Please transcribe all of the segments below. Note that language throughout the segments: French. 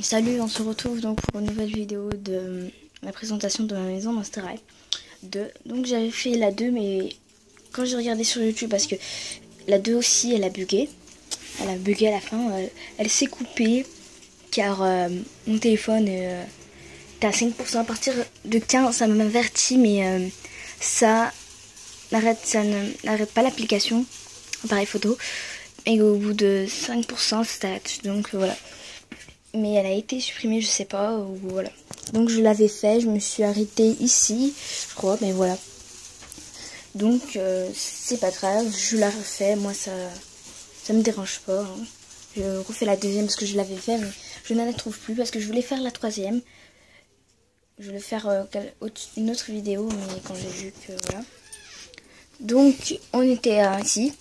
Salut, on se retrouve donc pour une nouvelle vidéo de la présentation de ma maison Monster High 2. Donc j'avais fait la 2, mais quand j'ai regardé sur YouTube, parce que la 2 aussi elle a bugué. Elle a bugué à la fin, elle s'est coupée car mon téléphone était à 5%. À partir de 15 ça m'avertit, mais ça n'arrête pas l'application appareil photo. Et au bout de 5% ça s'arrête, donc voilà. Mais elle a été supprimée, je sais pas, ou voilà. Donc je l'avais fait, je me suis arrêtée ici, je crois, mais voilà. Donc c'est pas grave, je la refais, moi ça me dérange pas. Hein. Je refais la deuxième parce que je l'avais fait, mais je ne la trouve plus parce que je voulais faire la troisième. Je voulais faire une autre vidéo, mais quand j'ai vu que voilà. Donc on était ici.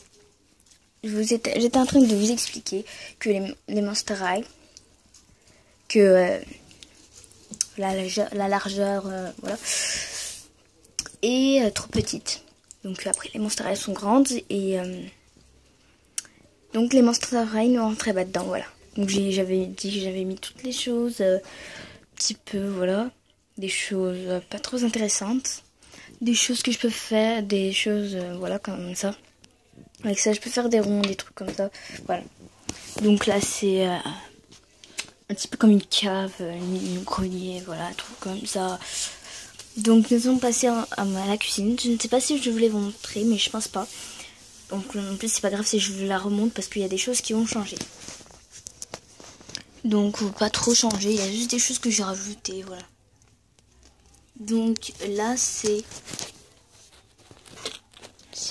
J'étais en train de vous expliquer que les Monster High, que la largeur voilà, est trop petite. Donc après les Monster High sont grandes et donc les Monster High ne rentraient pas dedans, voilà. Donc j'avais dit que j'avais mis toutes les choses petit peu, voilà, des choses pas trop intéressantes, des choses que je peux faire, des choses voilà comme ça. Avec ça je peux faire des ronds, des trucs comme ça, voilà. Donc là c'est un petit peu comme une cave, une grenier, voilà, un truc comme ça. Donc nous sommes passés à la cuisine. Je ne sais pas si je voulais vous montrer, mais je pense pas. Donc en plus c'est pas grave si je la remonte parce qu'il y a des choses qui ont changé. Donc pas trop changé, il y a juste des choses que j'ai rajoutées, voilà. Donc là c'est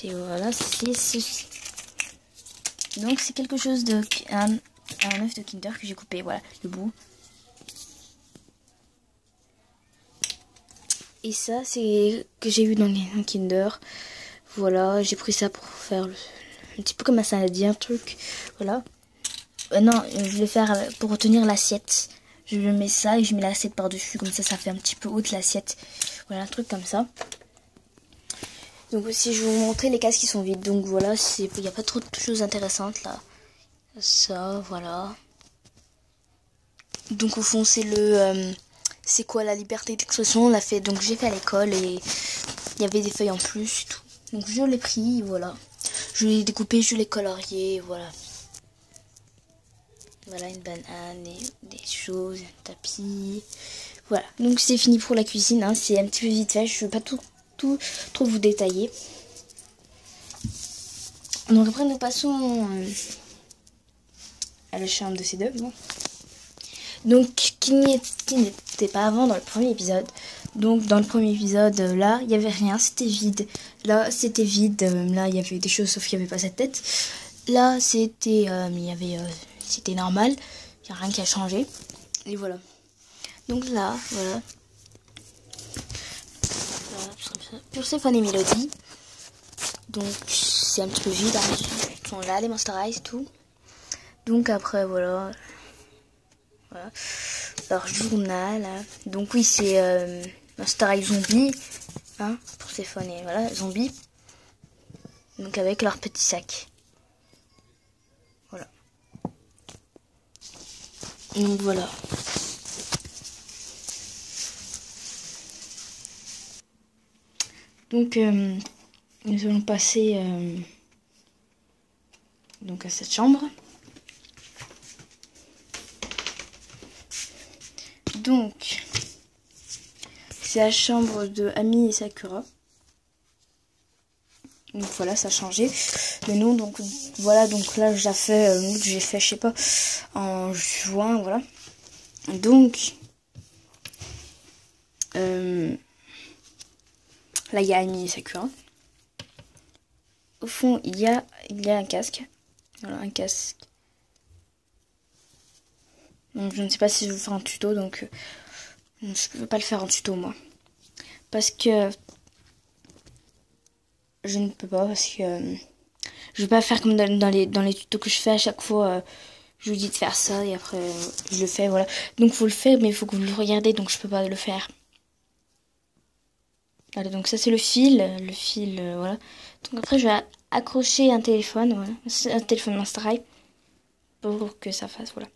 voilà, c'est ceci. Donc c'est quelque chose de un œuf de Kinder que j'ai coupé, voilà, le bout. Et ça, c'est que j'ai vu dans les Kinder. Voilà, j'ai pris ça pour faire un petit peu comme un saladier, un truc. Voilà. Non, je vais faire pour retenir l'assiette. Je mets ça et je mets l'assiette par-dessus. Comme ça fait un petit peu haute l'assiette. Voilà, un truc comme ça. Donc aussi, je vais vous montrer les cases qui sont vides. Donc voilà, il n'y a pas trop de choses intéressantes là. Ça, voilà. Donc au fond, c'est c'est quoi la liberté d'expression? On l'a fait, donc j'ai fait à l'école et il y avait des feuilles en plus et tout. Donc je l'ai pris, voilà. Je l'ai découpé, je l'ai colorié, voilà. Voilà une banane et des choses, un tapis. Voilà, donc c'est fini pour la cuisine, hein. C'est un petit peu vite fait, je ne vais pas trop vous détailler. Donc après nous passons à la chambre de ces deux, bon. Donc qui n'était pas avant dans le premier épisode. Donc dans le premier épisode, là il n'y avait rien, c'était vide. Là c'était vide, là il y avait des choses sauf qu'il n'y avait pas sa tête. Là c'était c'était normal, il n'y a rien qui a changé. Et voilà. Donc là, voilà. Perséphone et Mélodie. Donc c'est un petit peu vide, hein. Ils sont là les Monster High et tout. Donc après voilà. Voilà. Leur journal, hein. Donc oui c'est Monster High zombie, hein, pour Perséphone et voilà, zombie. Donc avec leur petit sac. Voilà. Donc voilà. Donc nous allons passer donc à cette chambre. Donc c'est la chambre de Ami et Sakura. Donc voilà, ça a changé le nom. Donc voilà, donc là j'ai fait je sais pas, en juin, voilà. Donc là il y a Ami et Sakura. Au fond il y a un casque. Voilà, un casque. Donc je ne sais pas si je vais faire un tuto, donc je ne peux pas le faire en tuto moi. Parce que je ne peux pas, parce que je vais pas faire comme dans les tutos que je fais à chaque fois. Je vous dis de faire ça et après je le fais, voilà. Donc faut le faire, mais il faut que vous le regardez, donc je peux pas le faire. Voilà, donc ça c'est le fil, voilà. Donc après je vais accrocher un téléphone, voilà, un téléphone Monster High pour que ça fasse, voilà.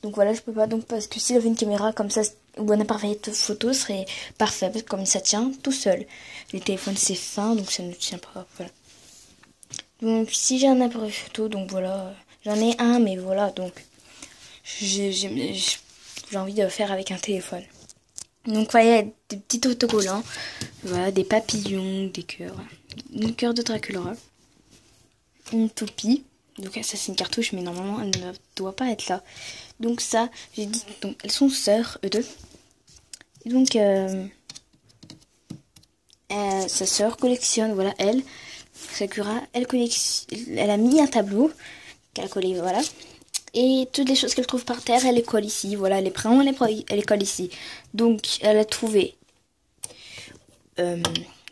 Donc voilà, je peux pas, donc parce que si j'avais une caméra comme ça ou un appareil photo, ce serait parfait, parce que comme ça tient tout seul. Les téléphones c'est fin, donc ça ne tient pas, voilà. Donc si j'ai un appareil photo, donc voilà, j'en ai un, mais voilà, donc j'ai envie de le faire avec un téléphone. Donc voilà, il y a des petits autocollants, voilà, des papillons, des cœurs, une cœur de Dracula, une toupie. Donc ça c'est une cartouche, mais normalement elle ne doit pas être là. Donc ça, j'ai dit, donc elles sont sœurs, eux deux. Et donc sa sœur collectionne, voilà, elle, Sakura, elle a mis un tableau qu'elle a collé, voilà. Et toutes les choses qu'elle trouve par terre, elle les colle ici. Voilà, les prénoms, elle les colle ici. Donc, elle a trouvé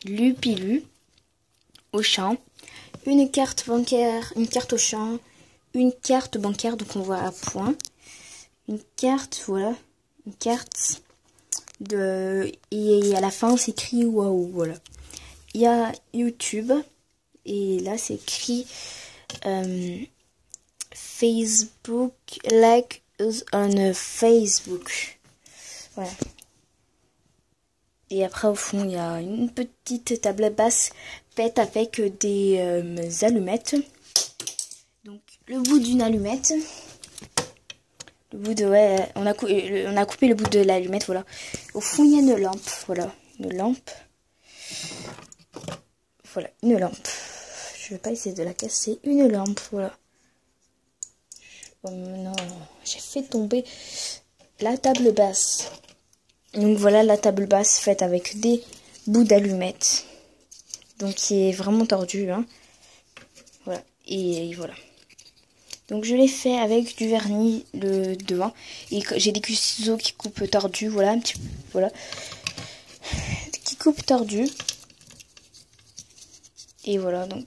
Lupilu au champ, une carte bancaire, une carte au champ, une carte bancaire, donc on voit à point. Une carte, voilà, une carte de... Et à la fin, c'est écrit waouh, voilà. Il y a YouTube, et là, c'est écrit... Facebook, like us on Facebook. Voilà. Et après, au fond, il y a une petite table basse faite avec des allumettes. Donc, le bout d'une allumette. Le bout de... Ouais, on a coupé le bout de l'allumette, voilà. Au fond, il y a une lampe, voilà. Une lampe. Voilà, une lampe. Je vais pas essayer de la casser. Une lampe, voilà. Oh non, j'ai fait tomber la table basse. Donc voilà la table basse faite avec des bouts d'allumettes. Donc qui est vraiment tordu, hein. Voilà, et voilà. Donc je l'ai fait avec du vernis le devant. Et j'ai des ciseaux qui coupent tordu, voilà, un petit peu, voilà. Qui coupent tordu. Et voilà, donc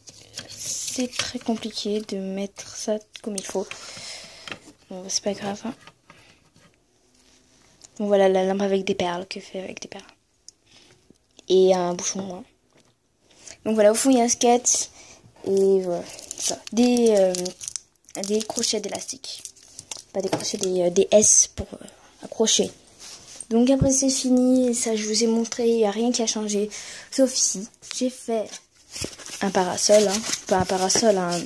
c'est très compliqué de mettre ça comme il faut. Bon, c'est pas grave, hein. Donc voilà la lampe avec des perles, que fait avec des perles. Et un bouchon, hein. Donc voilà, au fond il y a un sketch. Et voilà, ça. Des crochets d'élastique. Pas des crochets, des S pour accrocher. Donc après c'est fini, ça je vous ai montré, il n'y a rien qui a changé. Sauf ici, j'ai fait un parasol, hein. Pas un parasol, hein.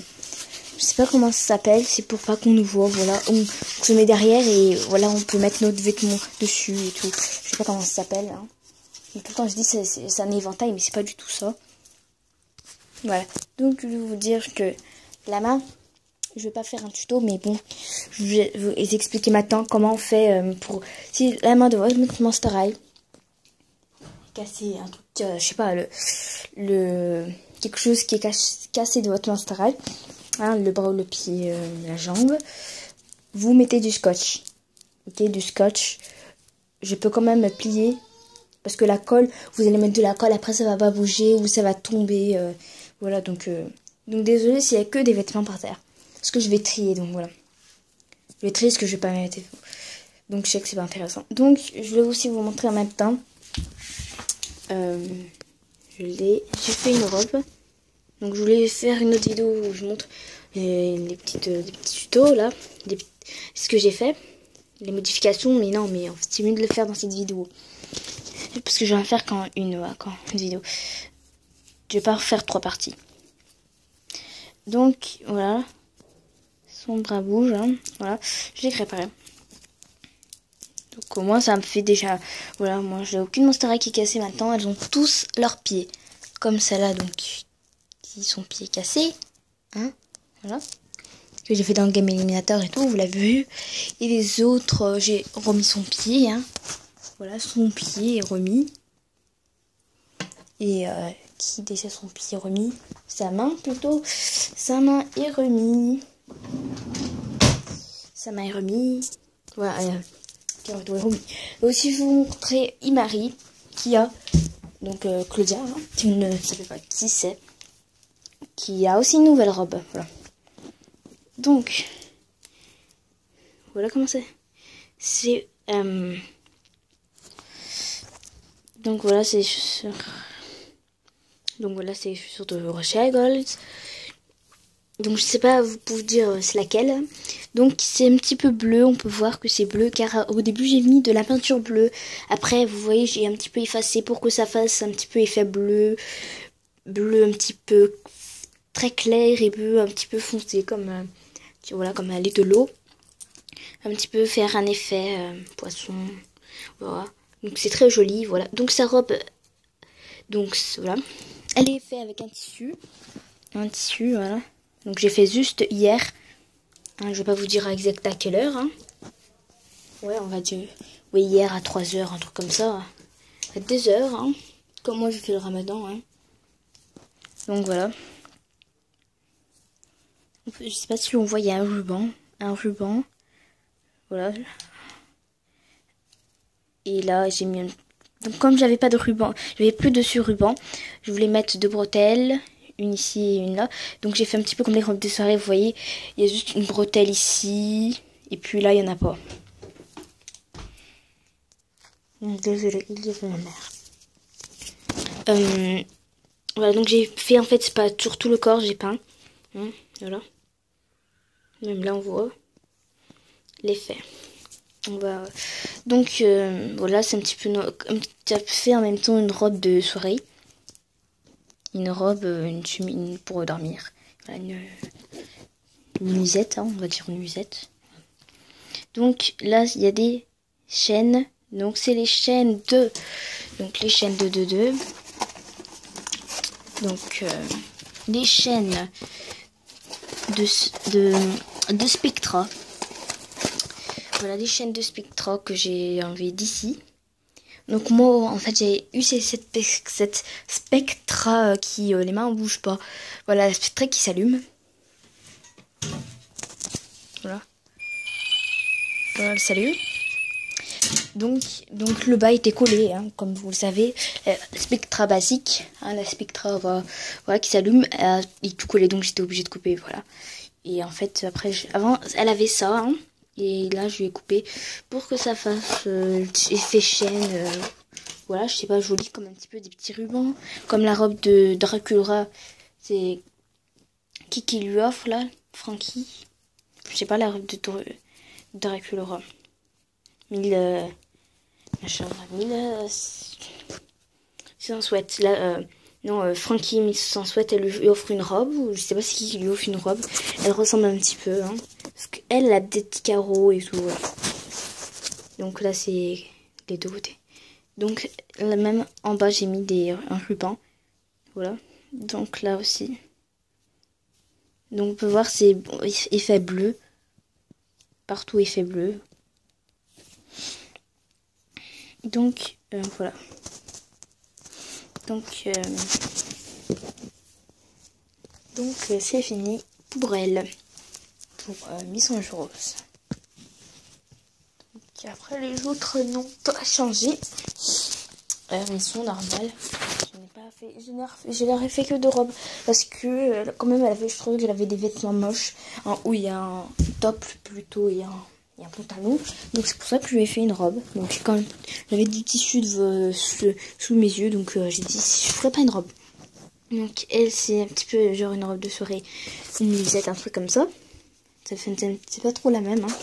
Je sais pas comment ça s'appelle, c'est pour pas qu'on nous voit, voilà. On se met derrière et voilà, on peut mettre notre vêtement dessus et tout. Je sais pas comment ça s'appelle, hein. Mais tout le temps je dis c'est un éventail, mais c'est pas du tout ça. Voilà. Donc je vais vous dire que la main, je vais pas faire un tuto, mais bon, je vais vous expliquer maintenant comment on fait pour... Si la main de votre Monster High, casser un truc, je sais pas, quelque chose qui est cassé de votre Monster High, hein, le bras ou le pied, la jambe, vous mettez du scotch. Ok, du scotch. Je peux quand même plier, parce que la colle, vous allez mettre de la colle, après ça va pas bouger, ou ça va tomber, voilà, donc désolé s'il y a que des vêtements par terre. Parce que je vais trier, donc voilà. Je vais trier ce que je vais pas mettre. Donc je sais que c'est pas intéressant. Donc je vais aussi vous montrer en même temps. J'ai fait une robe. Donc je voulais faire une autre vidéo où je montre des petits tutos là. Ce que j'ai fait. Les modifications, mais non, mais en fait c'est mieux de le faire dans cette vidéo. Parce que je vais en faire une vidéo. Je vais pas refaire 3 parties. Donc voilà. Son bras bouge, hein. Voilà, je l'ai préparé. Donc au moins ça me fait déjà... Voilà, moi j'ai aucune Monster High qui est cassée maintenant. Elles ont tous leurs pieds. Comme celle-là, donc, qui sont pieds cassés. Hein, voilà. Que j'ai fait dans le Game Eliminator et tout, vous l'avez vu. Et les autres, j'ai remis son pied, hein. Voilà, son pied est remis. Et qui déjà son pied remis? Sa main plutôt. Sa main est remis. Ça m'a remis. Voilà. Et aussi, je vais vous montrer Imari, qui a, donc Claudia, hein, qui ne savait pas qui c'est, qui a aussi une nouvelle robe. Voilà. Donc, voilà comment c'est. C'est. Donc voilà, c'est chaussures. Donc voilà, c'est chaussures de Rocher Gold. Donc je sais pas, vous pouvez dire c'est laquelle. Donc c'est un petit peu bleu, on peut voir que c'est bleu car au début j'ai mis de la peinture bleue. Après vous voyez j'ai un petit peu effacé pour que ça fasse un petit peu effet bleu. Bleu un petit peu très clair et bleu un petit peu foncé comme, voilà, comme aller de l'eau. Un petit peu faire un effet poisson. Voilà. Donc c'est très joli, voilà. Donc sa robe, donc voilà. Elle est faite avec un tissu. Un tissu, voilà. Donc j'ai fait juste hier. Hein, je vais pas vous dire exact à quelle heure. Hein. Ouais, on va dire. Oui, hier à 3 heures, un truc comme ça. À 2 heures. Hein. Comme moi, je fais le ramadan. Hein. Donc voilà. Je sais pas si on voit, il y a un ruban. Un ruban. Voilà. Et là, j'ai mis un... Donc comme j'avais pas de ruban, j'avais plus dessus ruban, je voulais mettre 2 bretelles. Une ici et une là. Donc j'ai fait un petit peu comme les robes de soirée, vous voyez. Il y a juste une bretelle ici. Et puis là, il n'y en a pas. Désolée, il y avait ma mère. Voilà, donc j'ai fait, en fait, c'est pas sur tout le corps, j'ai peint. Voilà. Même là, on voit l'effet. On va... Donc, voilà, c'est un petit peu... Tu as fait en même temps une robe de soirée. Une robe, une chemise pour dormir. Voilà, une nuisette, hein, on va dire une nuisette. Donc là, il y a des chaînes. Donc c'est les chaînes de... Donc les chaînes de. Donc les chaînes de Spectra. Voilà, les chaînes de Spectra que j'ai enlevées d'ici. Donc moi, en fait, j'ai eu cette Spectra qui, les mains ne bougent pas. Voilà, la Spectra qui s'allume. Voilà. Voilà, le salut. Donc le bas était collé, hein, comme vous le savez. Spectra basique, hein, la Spectra voilà, qui s'allume, est tout collé, donc j'étais obligée de couper, voilà. Et en fait, après, avant, elle avait ça, hein, et là, je lui ai coupé pour que ça fasse effet chaîne, voilà, je sais pas, joli, comme un petit peu des petits rubans, comme la robe de Dracula, c'est qui lui offre, là, Frankie, je sais pas, la robe de Dracula. 1600 sweat. Là, non, Frankie 1600 sweat, elle lui offre une robe. Ou je sais pas si lui offre une robe. Elle ressemble un petit peu. Hein, parce qu'elle a des petits carreaux et tout. Voilà. Donc là, c'est les deux côtés. Donc là, même en bas, j'ai mis un ruban. Voilà. Donc là aussi. Donc on peut voir, c'est effet bleu. Partout effet bleu. Donc voilà. Donc c'est fini pour elle. Pour Miss Ange Rose. Donc après les autres n'ont pas changé. Ils sont normales. Je n'ai fait que 2 robes. Parce que quand même je trouvais qu'elle avait des vêtements moches. Hein, où il y a un top plutôt et un pantalon. Donc c'est pour ça que je lui ai fait une robe. Donc quand j'avais du tissu sous mes yeux. Donc j'ai dit je ferais pas une robe. Donc elle c'est un petit peu genre une robe de soirée. Une nuisette, un truc comme ça. C'est pas trop la même. Hein.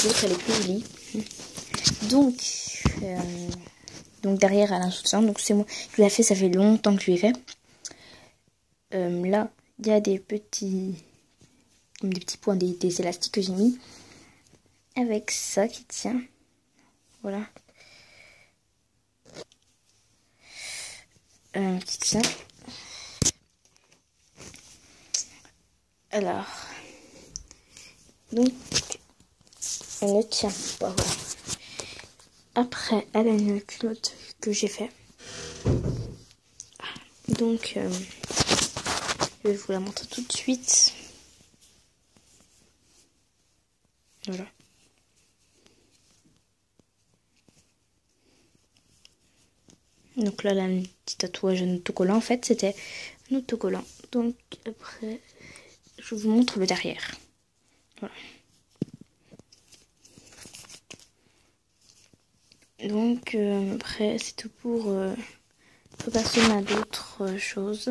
L'autre elle est plus jolie. Donc derrière elle a un soutien. Donc c'est moi qui l'ai fait, ça fait longtemps que je l'ai fait. Là il y a des petits points, des élastiques que j'ai mis. Avec ça qui tient. Voilà. Qui tient. Alors. Donc, elle ne tient pas. Voilà. Après, elle a une culotte que j'ai fait. Donc, je vais vous la montrer tout de suite. Voilà. Donc là, elle a un petit tatouage, un autocollant. En fait, c'était un autocollant. Donc après, je vous montre le derrière. Voilà. Donc après, c'est tout pour passer à d'autres choses.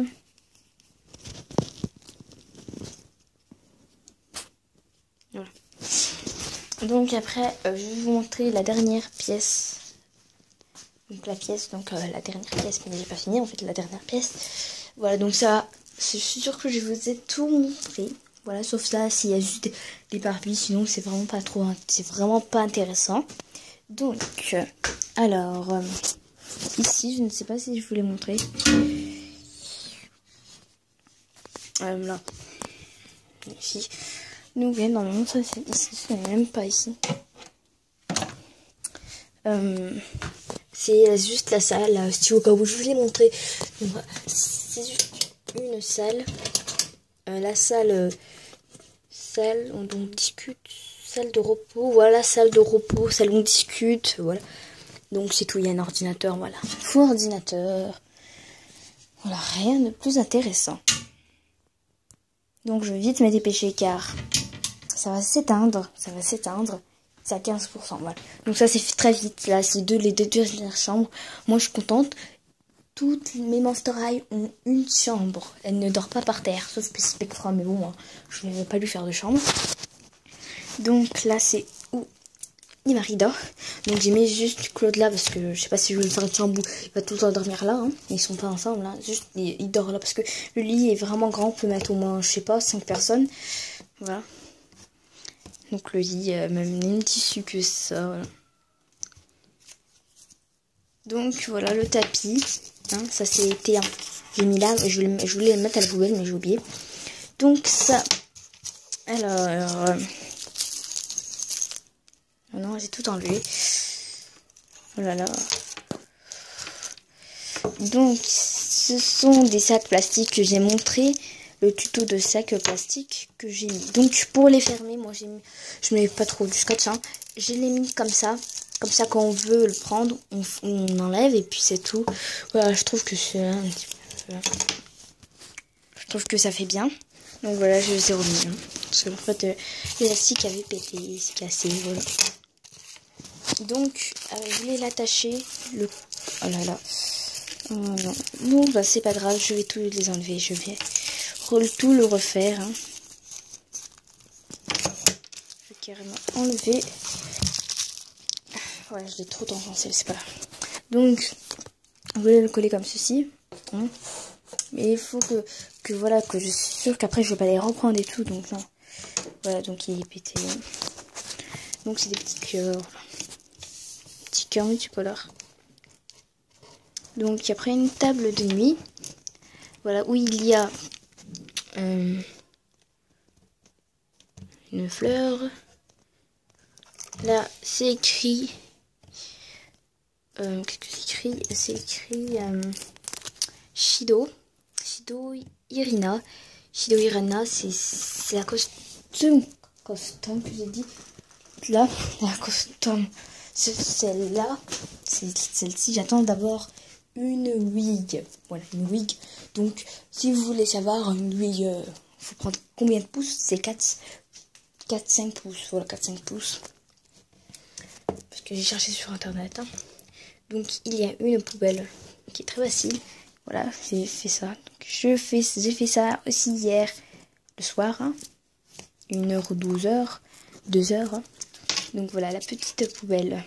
Donc après, je vais vous montrer la dernière pièce. Donc la pièce, la dernière pièce, mais j'ai pas fini en fait, la dernière pièce. Voilà, donc ça, je suis sûre que je vous ai tout montré. Voilà, sauf ça, s'il y a juste des Barbies, sinon c'est vraiment pas trop, c'est vraiment pas intéressant. Donc, alors, ici, je ne sais pas si je vous l'ai montré. Là, ici. Donc, normalement, ça c'est ici, ce n'est même pas ici. C'est juste la salle, si au cas où je vous l'ai montré. C'est juste une salle. La salle, où on discute, salle de repos, voilà, salle de repos, salle où on discute, voilà. Donc c'est tout, il y a un ordinateur, voilà. Faux ordinateur. Voilà, rien de plus intéressant. Donc je vais vite me dépêcher car ça va s'éteindre, c'est à 15%, voilà. Donc ça c'est fait très vite, là c'est les deux dernières chambres. Moi je suis contente. Toutes mes Monster High ont une chambre. Elle ne dort pas par terre, sauf Spectra, mais bon, moi, je ne vais pas lui faire de chambre. Donc là, c'est où il dort. Donc j'ai mis juste Claude là, parce que je sais pas si je vais lui faire une chambre où il va tout le temps dormir là. Hein. Ils sont pas ensemble, là. Juste, il dort là, parce que le lit est vraiment grand. On peut mettre au moins, je sais pas, 5 personnes. Voilà. Donc le lit, même tissu que ça, voilà. Donc voilà le tapis. Hein, ça c'était j'ai mis là, je voulais le mettre à la poubelle mais j'ai oublié. Donc ça, alors oh non, j'ai tout enlevé. Oh là là. Donc ce sont des sacs plastiques que j'ai montré, le tuto de sacs plastiques que j'ai mis. Donc pour les fermer, moi je mets pas trop du scotch, hein. Je l'ai mis comme ça. Comme ça, quand on veut le prendre, on enlève et puis c'est tout. Voilà, je trouve que c'est un petit peu... Je trouve que ça fait bien. Donc voilà, je les ai remis. Hein. Parce que en fait, l'élastique avait pété, c'est cassé, voilà. Donc, je voulais l'attacher. Oh là là. Oh non. Bon, bah c'est pas grave, je vais tout les enlever. Je vais tout le refaire. Hein. Je vais carrément enlever... Ouais, je l'ai trop enfoncé, c'est pas grave. Donc, vous voulez le coller comme ceci. Hein. Mais il faut que voilà, que je suis sûre qu'après je vais pas les reprendre et tout. Donc, non. Voilà, donc il est pété. Donc, c'est des petits cœurs. Petits cœurs multicolores. Donc, après une table de nuit. Voilà, où il y a une fleur. Là, c'est écrit... qu'est-ce que c'est écrit? C'est écrit Shido Irina. Shido Irina, c'est la costume que j'ai dit. Là, la costume, c'est celle-là. C'est celle-ci. J'attends d'abord une wig. Voilà, une wig. Donc, si vous voulez savoir, une wig, il faut prendre combien de pouces? C'est 4-5 pouces. Voilà, 4-5 pouces. Parce que j'ai cherché sur internet. Hein. Donc il y a une poubelle qui est très facile. Voilà, j'ai fait ça. Donc, j'ai fait ça aussi hier le soir. Hein. 1h ou 12h. 2h. Hein. Donc voilà la petite poubelle.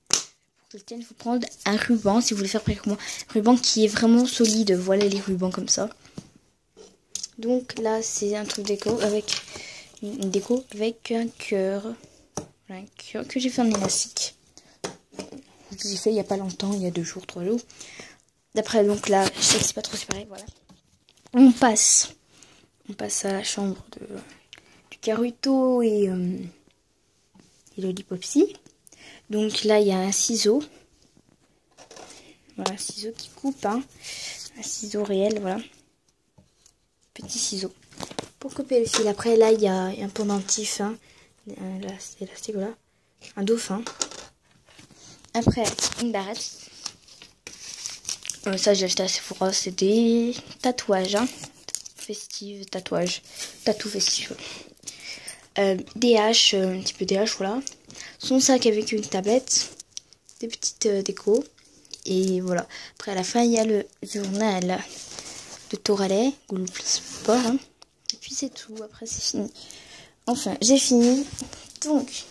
Pour qu'elle tienne, il faut prendre un ruban si vous voulez faire près comme moi. Un ruban qui est vraiment solide. Voilà les rubans comme ça. Donc là c'est un truc déco avec une déco avec un cœur. Voilà, un cœur que j'ai fait en élastique. J'ai fait il n'y a pas longtemps, il y a 2 jours, 3 jours. D'après donc là, je sais que c'est pas trop séparé, voilà. On passe à la chambre du Karuto et Lollipopsy. Donc là il y a un ciseau. Voilà, un ciseau qui coupe, hein. Un ciseau réel, voilà. Petit ciseau. Pour couper le fil. Après là il y a un pendentif, hein. Un élastique, voilà. Un dauphin. Après, une barrette. Ça, j'ai acheté à Sephora. C'est des tatouages. Hein. Festive, tatouage. Tatou festive. Des haches, un petit peu des haches, voilà. Son sac avec une tablette. Des petites décos. Et voilà. Après, à la fin, il y a le journal de Toralet. Google Sport. Hein. Et puis c'est tout. Après, c'est fini. Enfin, j'ai fini. Donc,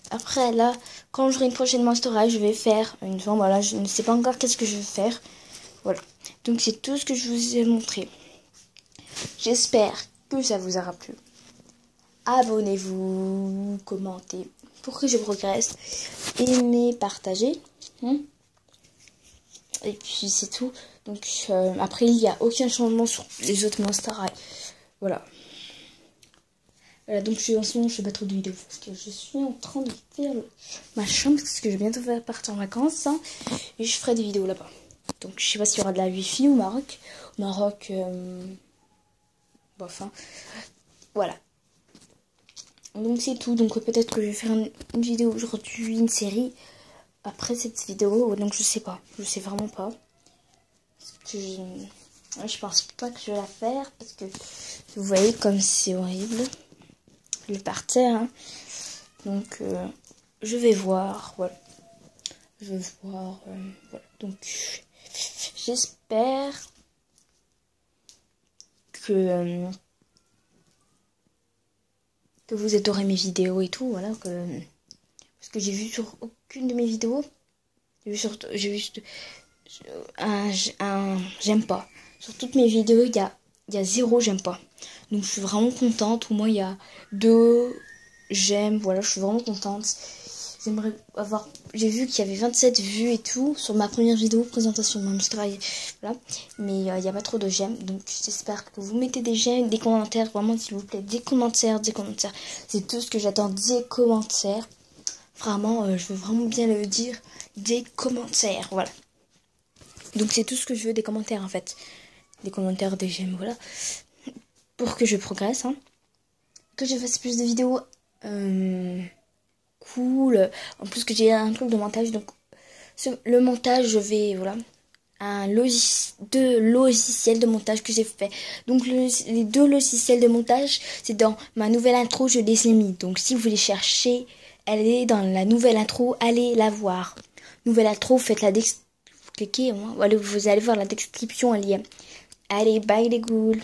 après, là, quand j'aurai une prochaine Monster, je vais faire une forme. Voilà, je ne sais pas encore qu'est-ce que je vais faire. Voilà. Donc, c'est tout ce que je vous ai montré. J'espère que ça vous aura plu. Abonnez-vous, commentez pour que je progresse. Aimez, partagez. Et puis, c'est tout. Donc, après, il n'y a aucun changement sur les autres Monster High. Voilà. Voilà, donc en ce moment je fais pas trop de vidéos parce que je suis en train de faire ma chambre parce que je vais bientôt partir en vacances et je ferai des vidéos là-bas. Donc je sais pas s'il y aura de la wifi au Maroc. Au Maroc, bof, hein. Voilà. Donc c'est tout. Donc peut-être que je vais faire une vidéo aujourd'hui, une série après cette vidéo. Donc je sais pas. Je sais vraiment pas. Parce que je pense pas que je vais la faire parce que vous voyez comme c'est horrible. Le parterre, hein. Donc je vais voir, voilà. Je vais voir, voilà. Donc j'espère que vous adorez mes vidéos et tout, voilà. Parce que j'ai vu sur aucune de mes vidéos, j'ai vu un j'aime pas. Sur toutes mes vidéos, il y a 0 j'aime pas. Donc je suis vraiment contente. Au moins il y a 2 j'aime. Voilà, je suis vraiment contente. J'aimerais avoir. J'ai vu qu'il y avait 27 vues et tout sur ma première vidéo présentation de Monster High. Voilà. Mais il n'y a pas trop de j'aime. Donc j'espère que vous mettez des j'aime, des commentaires. Vraiment s'il vous plaît, des commentaires, des commentaires. C'est tout ce que j'attends, des commentaires. Vraiment, je veux vraiment bien le dire. Des commentaires. Voilà. Donc c'est tout ce que je veux, des commentaires en fait. Des commentaires, des j'aime, voilà. Pour que je progresse, hein. Que je fasse plus de vidéos cool. En plus que j'ai un truc de montage. Donc le montage, je vais, voilà. Deux logiciels de montage que j'ai fait. Donc les 2 logiciels de montage, c'est dans ma nouvelle intro, je les ai mis. Donc si vous voulez chercher, elle est dans la nouvelle intro, allez la voir. Nouvelle intro, faites la cliquez, vous allez voir la description, elle y est. Allez, bye les ghouls.